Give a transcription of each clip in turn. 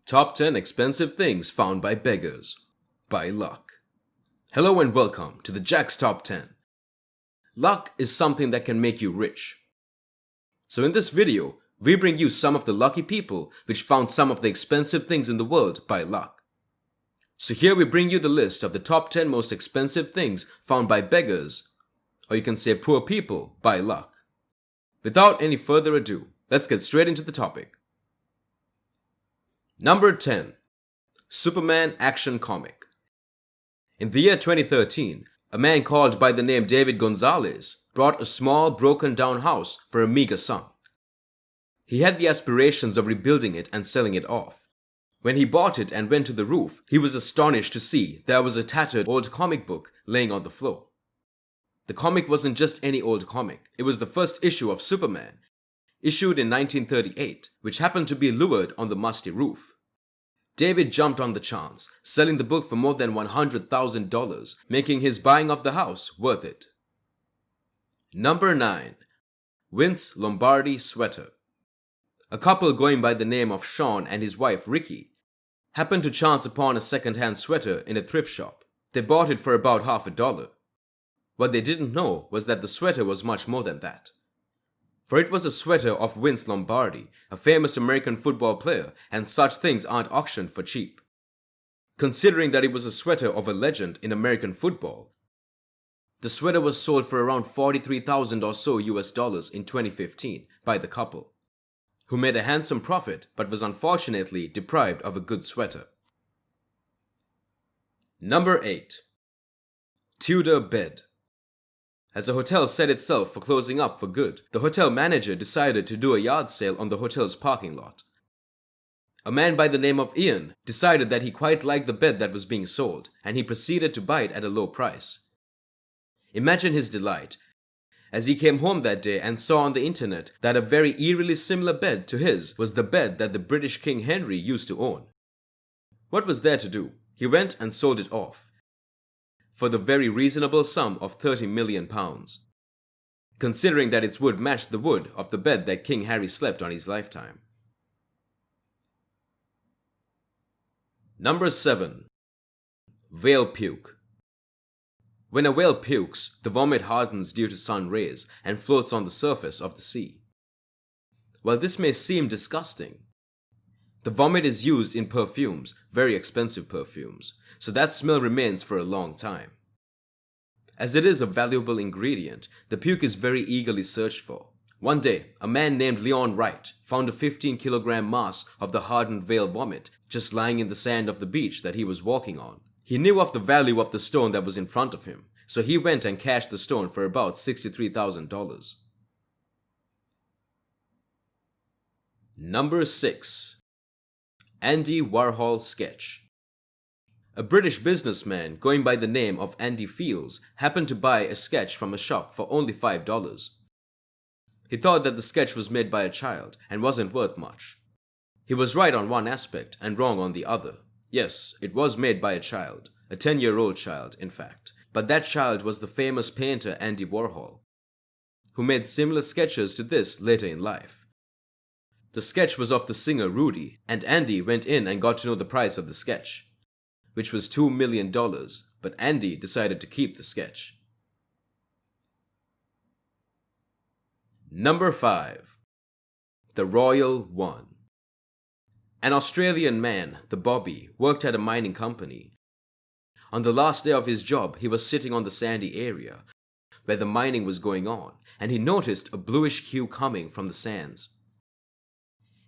Top 10 Expensive Things Found by Beggars by Luck. Hello and welcome to the Jack's Top 10. Luck is something that can make you rich. So in this video, we bring you some of the lucky people which found some of the expensive things in the world by luck. So here we bring you the list of the top 10 most expensive things found by beggars, or you can say poor people, by luck. Without any further ado, let's get straight into the topic. Number 10. Superman Action Comic. In the year 2013, a man called by the name David Gonzalez bought a small broken down house for a meager sum. He had the aspirations of rebuilding it and selling it off. When he bought it and went to the roof, he was astonished to see there was a tattered old comic book laying on the floor. The comic wasn't just any old comic, it was the first issue of Superman, issued in 1938, which happened to be lured on the musty roof. David jumped on the chance, selling the book for more than $100,000, making his buying of the house worth it. Number 9. Vince Lombardi Sweater. A couple going by the name of Sean and his wife Ricky happened to chance upon a second-hand sweater in a thrift shop. They bought it for about $50. What they didn't know was that the sweater was much more than that. For it was a sweater of Vince Lombardi, a famous American football player, and such things aren't auctioned for cheap. Considering that it was a sweater of a legend in American football, the sweater was sold for around $43,000 or so US dollars in 2015 by the couple, who made a handsome profit but was unfortunately deprived of a good sweater. Number 8. Tudor Bed. As the hotel set itself for closing up for good, the hotel manager decided to do a yard sale on the hotel's parking lot. A man by the name of Ian decided that he quite liked the bed that was being sold, and he proceeded to buy it at a low price. Imagine his delight as he came home that day and saw on the internet that a very eerily similar bed to his was the bed that the British King Henry used to own. What was there to do? He went and sold it off for the very reasonable sum of £30 million, considering that its wood matched the wood of the bed that King Harry slept on his lifetime. Number 7. Whale Puke. When a whale pukes, the vomit hardens due to sun rays and floats on the surface of the sea. While this may seem disgusting, the vomit is used in perfumes, very expensive perfumes, so that smell remains for a long time. As it is a valuable ingredient, the puke is very eagerly searched for. One day, a man named Leon Wright found a 15-kilogram mass of the hardened whale vomit just lying in the sand of the beach that he was walking on. He knew of the value of the stone that was in front of him, so he went and cashed the stone for about $63,000. Number 6. Andy Warhol Sketch. A British businessman going by the name of Andy Fields happened to buy a sketch from a shop for only $5. He thought that the sketch was made by a child and wasn't worth much. He was right on one aspect and wrong on the other. Yes, it was made by a child, a 10-year-old child in fact, but that child was the famous painter Andy Warhol, who made similar sketches to this later in life. The sketch was of the singer Rudy, and Andy went in and got to know the price of the sketch, which was $2 million, but Andy decided to keep the sketch. Number 5. The Royal One. An Australian man, the Bobby, worked at a mining company. On the last day of his job, he was sitting on the sandy area where the mining was going on, and he noticed a bluish hue coming from the sands.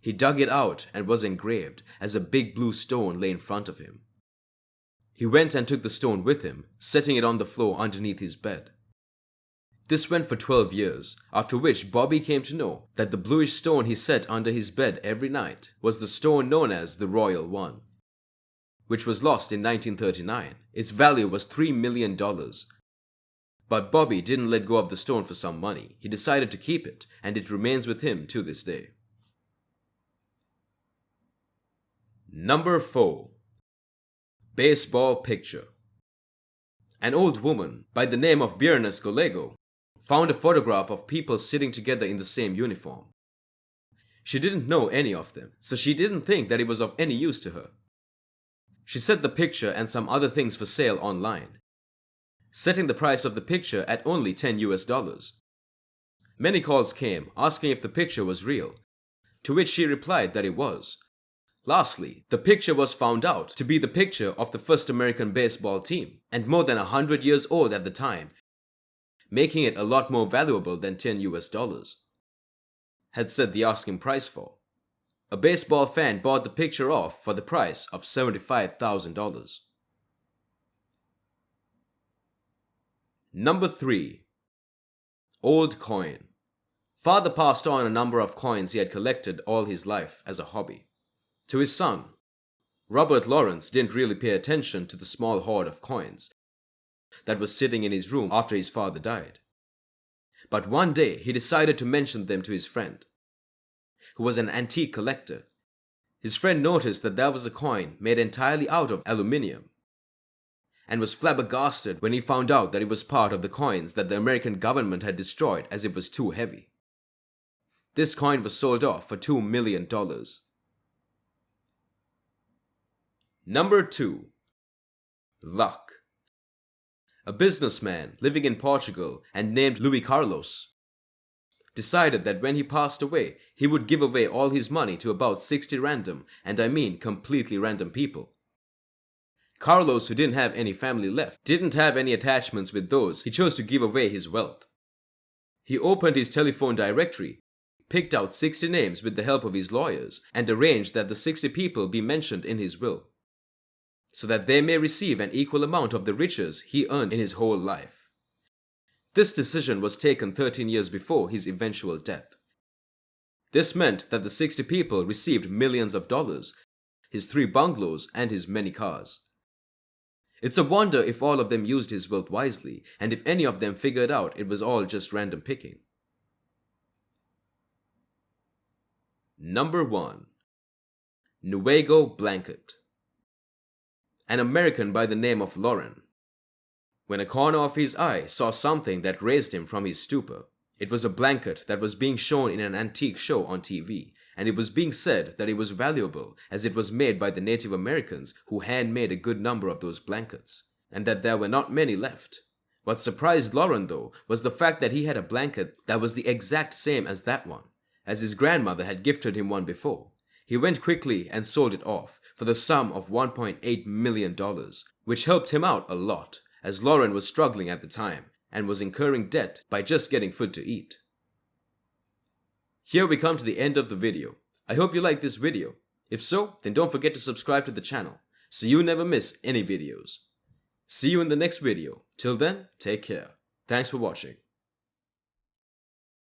He dug it out and was engraved as a big blue stone lay in front of him. He went and took the stone with him, setting it on the floor underneath his bed. This went for 12 years, after which Bobby came to know that the bluish stone he set under his bed every night was the stone known as the Royal One, which was lost in 1939. Its value was $3 million. But Bobby didn't let go of the stone for some money. He decided to keep it, and it remains with him to this day. Number 4. Baseball Picture. An old woman by the name of Baroness Golego found a photograph of people sitting together in the same uniform. She didn't know any of them, so she didn't think that it was of any use to her. She set the picture and some other things for sale online, setting the price of the picture at only $10. Many calls came asking if the picture was real, to which she replied that it was. Lastly, the picture was found out to be the picture of the first American baseball team, and more than 100 years old at the time, making it a lot more valuable than $10, had set the asking price for. A baseball fan bought the picture off for the price of $75,000. Number 3. Old coin. Father passed on a number of coins he had collected all his life as a hobby to his son. Robert Lawrence didn't really pay attention to the small hoard of coins that was sitting in his room after his father died. But one day he decided to mention them to his friend, who was an antique collector. His friend noticed that there was a coin made entirely out of aluminium, and was flabbergasted when he found out that it was part of the coins that the American government had destroyed as it was too heavy. This coin was sold off for $2 million. Number 2. Luck. A businessman living in Portugal and named Luis Carlos decided that when he passed away, he would give away all his money to about 60 random, and I mean completely random people. Carlos, who didn't have any family left, didn't have any attachments with those he chose to give away his wealth. He opened his telephone directory, picked out 60 names with the help of his lawyers, and arranged that the 60 people be mentioned in his will, so that they may receive an equal amount of the riches he earned in his whole life. This decision was taken 13 years before his eventual death. This meant that the 60 people received millions of dollars, his 3 bungalows, and his many cars. It's a wonder if all of them used his wealth wisely, and if any of them figured out it was all just random picking. Number 1. Nuvego Blanket. An American by the name of Lauren, when a corner of his eye saw something that raised him from his stupor. It was a blanket that was being shown in an antique show on TV, and it was being said that it was valuable as it was made by the Native Americans who handmade a good number of those blankets, and that there were not many left. What surprised Lauren, though, was the fact that he had a blanket that was the exact same as that one, as his grandmother had gifted him one before. He went quickly and sold it off for the sum of $1.8 million, which helped him out a lot, as Lauren was struggling at the time and was incurring debt by just getting food to eat. Here we come to the end of the video. I hope you liked this video. If so, then don't forget to subscribe to the channel so you never miss any videos. See you in the next video. Till then, take care. Thanks for watching.